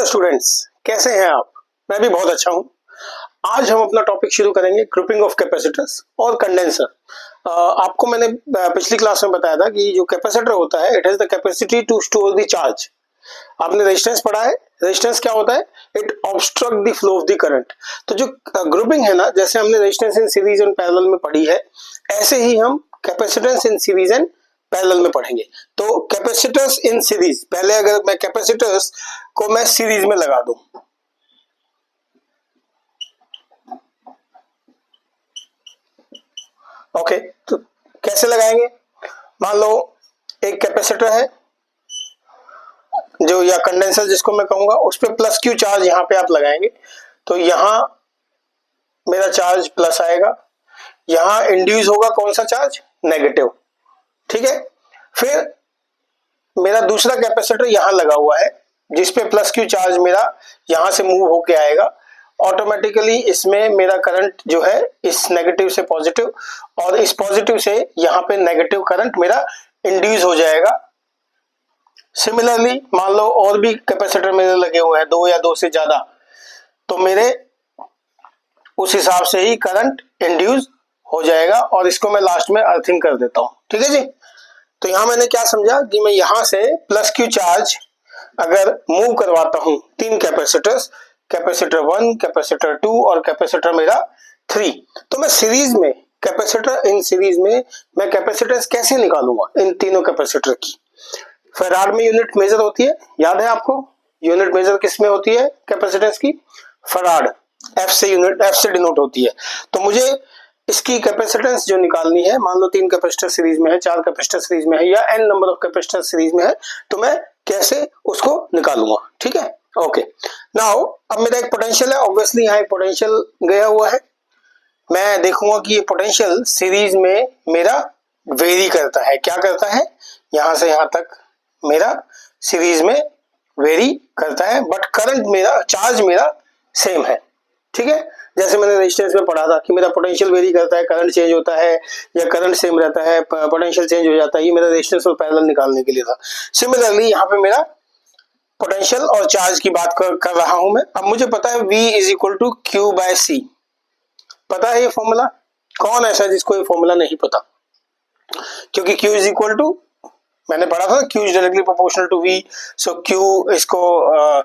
Hello students, कैसे हैं आप? मैं भी बहुत अच्छा हूं। आज हम अपना टॉपिक शुरू करेंगे ग्रुपिंग ऑफ कैपेसिटर्स और कंडेंसर। आपको मैंने पिछली क्लास में बताया था कि जो कैपेसिटर होता है it has the capacity to store the charge. आपने रेजिस्टेंस पढ़ा है। रेजिस्टेंस क्या होता है? It obstruct the flow of the current. तो जो ग्रुपिंग है ना, जैसे हमने resistance in series and parallel में पढ़ी है, ऐसे ही हम capacitance in series and parallel में पढ़ेंगे। तो कैपेसिटर्स इन सीरीज, पहले अगर मैं कैपेसिटर्स को मैं सीरीज में लगा दूं, ओके, तो कैसे लगाएंगे? मान लो एक कैपेसिटर है जो, या कंडेंसर जिसको मैं कहूंगा, उस पर प्लस क्यू चार्ज यहां पे आप लगाएंगे तो यहां मेरा चार्ज प्लस आएगा, यहां इंड्यूस होगा कौन सा चार्ज? नेगेटिव। ठीक है, फिर मेरा दूसरा कैपेसिटर यहां लगा हुआ है जिसपे प्लस क्यू चार्ज मेरा यहां से मूव होके आएगा। ऑटोमेटिकली इसमें मेरा करंट जो है इस नेगेटिव से पॉजिटिव और इस पॉजिटिव से यहां पे नेगेटिव करंट मेरा इंड्यूस हो जाएगा। सिमिलरली मान लो और भी कैपेसिटर मेरे लगे हुए हैं, दो या दो से ज्यादा, तो मेरे उस हिसाब से ही करंट इंड्यूस हो जाएगा और इसको मैं लास्ट में अर्थिंग कर देता हूं। ठीक है जी। तो यहां मैंने क्या समझा कि मैं यहां से प्लस क्यू चार्ज अगर मूव करवाता हूं तीन कैपेसिटर्स, कैपेसिटर 1, कैपेसिटर 2 और कैपेसिटर मेरा 3, तो मैं सीरीज में कैपेसिटर इन सीरीज में मैं कैपेसिटेंस कैसे निकालूंगा इन तीनों कैपेसिटर की? फैराड में यूनिट मेजर होती है, याद है आपको? यूनिट मेजर किस में होती है कैपेसिटेंस की? फैराड। एफ से यूनिट, एफ से डिनोट होती है। तो मुझे इसकी कैपेसिटेंस जो निकालनी है, मान लो तीन कैपेसिटर सीरीज में है, चार कैपेसिटर सीरीज में है या n number of capacitor series में है, तो मैं कैसे उसको निकालूंगा? ठीक है, ओके। नाउ अब मेरा एक पोटेंशियल है, ऑब्वियसली यहाँ एक पोटेंशियल गया हुआ है। मैं देखूंगा कि ये पोटेंशियल सीरीज में मेरा वेरी करता है। क्या करता है? यहां से यहां तक मेरा सीरीज में वेरी करता है, बट करंट मेरा, चार्ज मेरा सेम है। ठीक है, जैसे मैंने रेजिस्टेंस में पढ़ा था कि मेरा पोटेंशियल वेरी करता है, करंट चेंज होता है, या करंट सेम रहता है, पोटेंशियल चेंज हो जाता है। ये मेरा रेजिस्टेंस और पैरेलल निकालने के लिए था। सिमिलरली यहाँ पे मेरा पोटेंशियल और चार्ज की बात कर रहा हूं मैं। अब मुझे पता है V is equal to Q by C. पता है ये फॉर्मूला? कौन ऐसा जिसको ये फॉर्मूला नहीं पता? क्योंकि Q इज इक्वल टू, मैंने पढ़ा था Q is directly proportional to V। So Q, इसको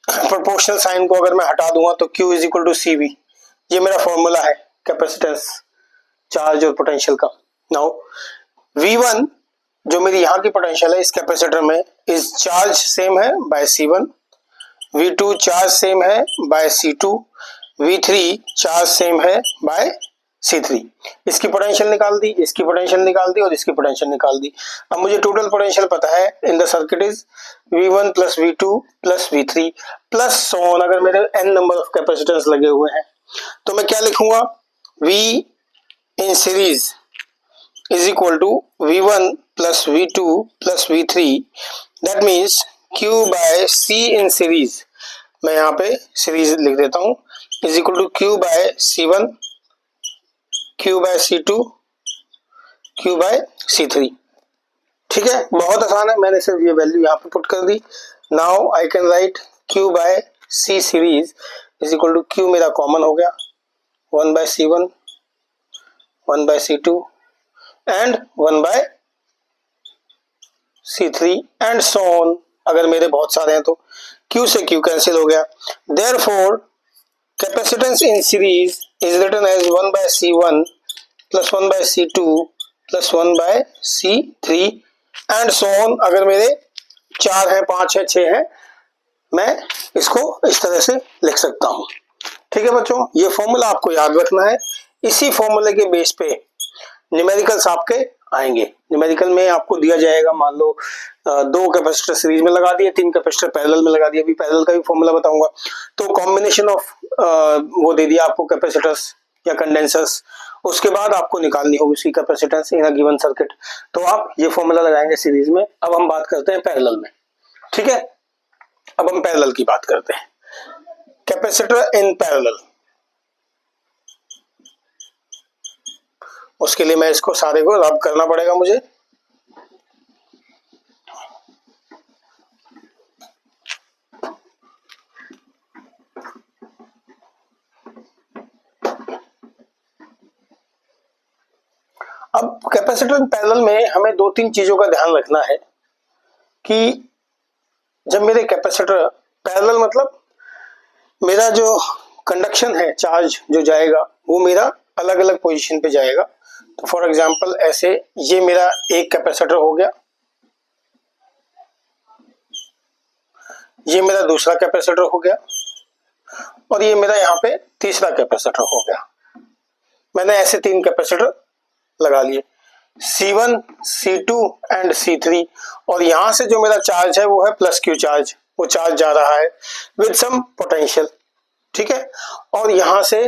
प्रोपोर्शनल साइन को अगर मैं हटा दूंगा तो Q is equal to C V. ये मेरा फॉर्मूला है कैपेसिटेंस, चार्ज और पोटेंशियल का। नाउ V1 जो मेरी यहाँ की पोटेंशियल है इस कैपेसिटर में, इस चार्ज सेम है by C1, V2 charge same है by C2, V3 charge same है बाय C3। इसकी पोटेंशियल निकाल दी, इसकी पोटेंशियल निकाल दी और इसकी पोटेंशियल निकाल दी। अब मुझे टोटल पोटेंशियल पता है in the circuit is V1 plus V2 plus V3 plus so on. अगर मेरे n नंबर ऑफ कैपेसिटेंस लगे हुए हैं तो मैं क्या लिखूंगा? V in series is equal to V1 plus V2 plus V3, that means Q by C in series, मैं यहाँ पे सीरीज लिख देता हूँ, is equal to Q by C1, Q by C2, Q by C3। ठीक है, बहुत आसान है, मैंने सिर्फ ये वैल्यू यहाँ पे पुट कर दी। Now I can write Q by C series is equal to Q मेरा कॉमन हो गया, 1 by C1, 1 by C2 and 1 by C3 and so on. अगर मेरे बहुत सारे हैं तो Q से Q कैंसिल हो गया। Therefore capacitance in series is written as 1 by C1 plus 1 by C2 plus 1 by C3 and so on. अगर मेरे 4 है, 5 है, 6 है, मैं इसको इस तरह से लिख सकता हूं। ठीक है बच्चों, ये फॉर्मूला आपको याद रखना है। इसी फॉर्मूले के बेस पे न्यूमेरिकल्स आपके आएंगे। न्यूमेरिकल में आपको दिया जाएगा, मान लो दो कैपेसिटर सीरीज में लगा दिए, तीन कैपेसिटर पैरेलल में लगा दिए, अभी पैरेलल का भी फॉर्मूला बताऊंगा। तो कॉम्बिनेशन ऑफ वो दे दिया आपको कैपेसिटर्स या कंडेंसर्स, उसके बाद आपको निकालनी होगी उसकी capacitance in a given circuit. तो आप ये फॉर्मूला लगाएंगे सीरीज में। अब हम बात करते हैं पैरेलल में। ठीक है, अब हम पैरेलल की बात करते हैं। कैपेसिटर इन पैरेलल, उसके लिए मैं इसको सारे को रब करना पड़ेगा मुझे। अब कैपेसिटर पैरेलल में हमें दो तीन चीजों का ध्यान रखना है कि जब मेरे कैपेसिटर पैरेलल मतलब मेरा जो कंडक्शन है, चार्ज जो जाएगा वो मेरा अलग अलग पोजीशन पे जाएगा। तो फॉर एग्जांपल ऐसे ये मेरा एक कैपेसिटर हो गया, ये मेरा दूसरा कैपेसिटर हो गया और ये मेरा यहाँ पे तीसरा कैपेसिटर हो गया। मैंने ऐसे तीन कैपेसिटर लगा लिए, C1, C2 एंड C3, और यहां से जो मेरा चार्ज है वो है प्लस क्यू चार्ज, वो चार्ज जा रहा है विद सम पोटेंशियल, ठीक है। और यहां से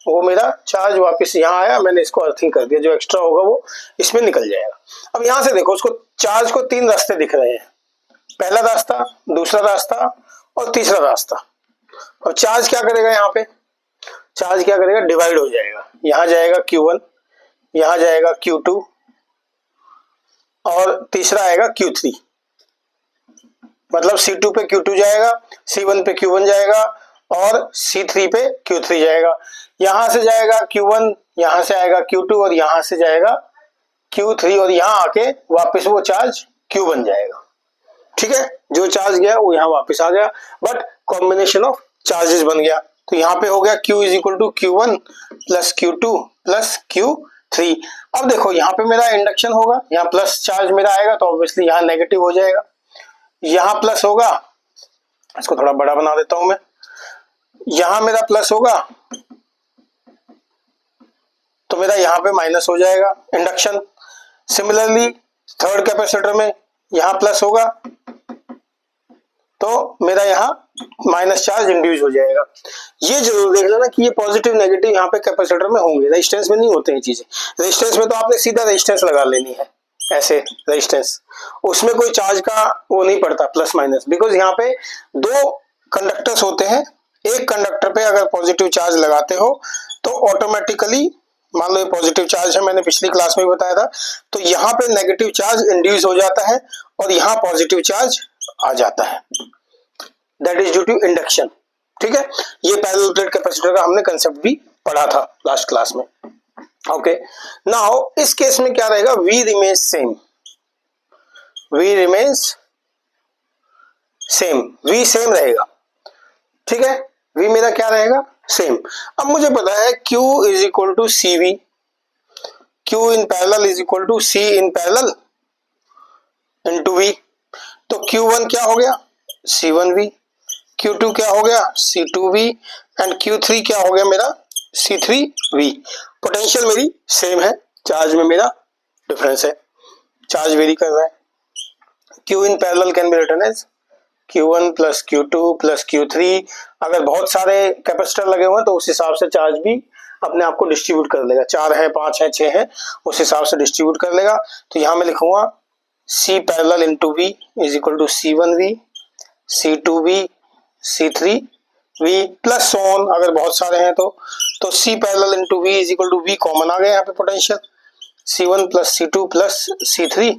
वो मेरा चार्ज वापस यहाँ आया, मैंने इसको अर्थिंग कर दिया, जो एक्स्ट्रा होगा वो इसमें निकल जाएगा। अब यहां से देखो, उसको चार्ज को तीन रास्ते दिख रहे हैं, पहला रास्ता, दूसरा रास्ता और तीसरा रास्ता। अब चार्ज क्या करेगा, यहाँ पे चार्ज क्या करेगा, डिवाइड हो जाएगा, यहाँ जाएगा Q1, यहाँ जाएगा Q2 और तीसरा आएगा Q3। मतलब C2 पे Q2 जाएगा, C1 पे Q1 जाएगा और C3 पे Q3 जाएगा। यहां से जाएगा Q1, यहां से आएगा Q2 और यहां से जाएगा Q3 और यहां आके वापस वो चार्ज Q बन जाएगा, ठीक है। जो चार्ज गया वो यहाँ वापस आ गया, बट कॉम्बिनेशन ऑफ चार्जेस बन गया। तो यहाँ पे हो गया Q is equal to Q1 plus Q2 plus Q3। अब देखो यहाँ पे मेरा इंडक्शन होगा, यहाँ प्लस चार्ज मेरा आएगा तो ऑब्वियसली यहाँ नेगेटिव हो जाएगा, यहाँ प्लस होगा, इसको थोड़ा बड़ा बना देता हूं मैं, यहां मेरा प्लस होगा तो मेरा यहाँ पे माइनस हो जाएगा इंडक्शन। सिमिलरली थर्ड कैपेसिटर में यहाँ प्लस होगा तो मेरा यहाँ माइनस चार्ज इंड्यूस हो जाएगा। ये जरूर देख लेना कि ये पॉजिटिव नेगेटिव यहाँ पे कैपेसिटर में होंगे, रेजिस्टेंस में नहीं होते हैं चीजें। रेजिस्टेंस में तो आपने सीधा रेजिस्टेंस लगा लेनी है, ऐसे रेजिस्टेंस, उसमें कोई चार्ज का वो नहीं पड़ता प्लस माइनस, बिकॉज यहाँ पे दो कंडक्टर्स होते हैं, एक कंडक्टर पे अगर पॉजिटिव चार्ज लगाते हो तो ऑटोमेटिकली, मान लो ये पॉजिटिव चार्ज है, मैंने पिछली क्लास में बताया था, तो यहाँ पे नेगेटिव चार्ज इंड्यूस हो जाता है और यहाँ पॉजिटिव चार्ज आ जाता है, that is due to induction, ठीक है। ये पैरेलल प्लेट कैपेसिटर का हमने कंसेप्ट भी पढ़ा था लास्ट क्लास में, ओके। नाउ इस केस में क्या रहेगा, V remains same, V remains same, V same रहेगा, ठीक है। V मेरा क्या रहेगा, सेम। अब मुझे पता है Q is equal to CV, Q in parallel is equal to C in parallel into V। तो Q1 क्या हो गया, C1V, Q2 क्या हो गया, C2V एंड Q3 क्या हो गया मेरा, C3V। पोटेंशियल मेरी सेम है, चार्ज में मेरा डिफरेंस है, चार्ज वेरी कर रहा है। Q in parallel can be written as Q1 plus Q2 plus Q3। अगर बहुत सारे कैपेसिटर लगे हुए हैं तो उस हिसाब से चार्ज भी अपने आप को डिस्ट्रीब्यूट कर लेगा, 4 है, 5 है, 6 है, उस हिसाब से डिस्ट्रीब्यूट कर लेगा। तो यहां मैं लिखूंगा C parallel into V is equal to C1V, C2V, C3V plus so on, अगर बहुत सारे हैं तो C parallel into V is equal to V common आ गया यहाँ पे potential, C1 plus C2 plus C3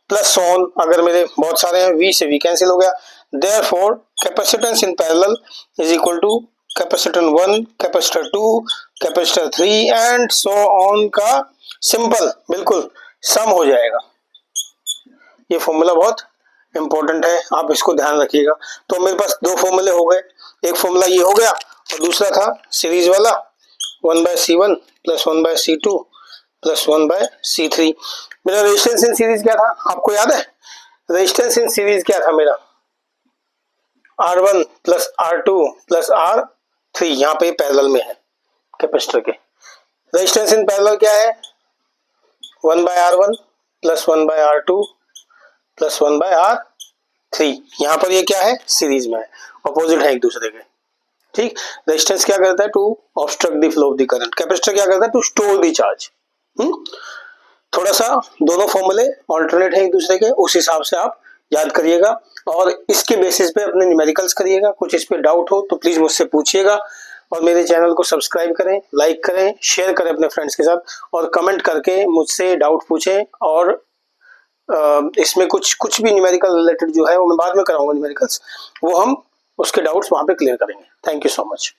plus so on, अगर मेरे बहुत सारे हैं V से V कैंसिल हो गया। Therefore capacitance in parallel is equal to capacitor 1, capacitor 2, capacitor 3 and so on का सिंपल बिल्कुल सम हो जाएगा। ये फॉर्मूला बहुत इंपॉर्टेंट है, आप इसको ध्यान रखिएगा। तो मेरे पास दो फॉर्मूले हो गए, एक फॉर्मूला ये हो गया और दूसरा था सीरीज वाला 1/C1 plus 1/C2 plus 1/C3। मेरा रेजिस्टेंस इन सीरीज क्या था, आपको याद है? रेजिस्टेंस इन सीरीज क्या था मेरा, R1 plus R2 plus R3, यहाँ पे पैरेलल में है कैपेसिटर के। रेजिस्टेंस इन पैरेलल क्या है, 1/R1 plus 1/R2 plus 1/R3। यहाँ पर ये क्या है, सीरीज में है, अपोजिट है एक दूसरे के, ठीक। रेजिस्टेंस क्या करता है, to obstruct the flow of the current. Capacitor क्या करता है, टू स्टोर द चार्ज। थोड़ा सा दोनों फॉर्मूले ऑल्टरनेट है एक दूसरे के, उस हिसाब से आप याद करिएगा और इसके बेसिस पे अपने न्यूमेरिकल्स करिएगा। कुछ इस पे डाउट हो तो प्लीज मुझसे पूछिएगा और मेरे चैनल को सब्सक्राइब करें, लाइक करें, शेयर करें अपने फ्रेंड्स के साथ और कमेंट करके मुझसे डाउट पूछें। और इसमें कुछ भी न्यूमेरिकल रिलेटेड जो है वो मैं बाद में कराऊंगा, न्यूमेरिकल्स वो हम उसके डाउट्स वहां पे क्लियर करेंगे। Thank you so much.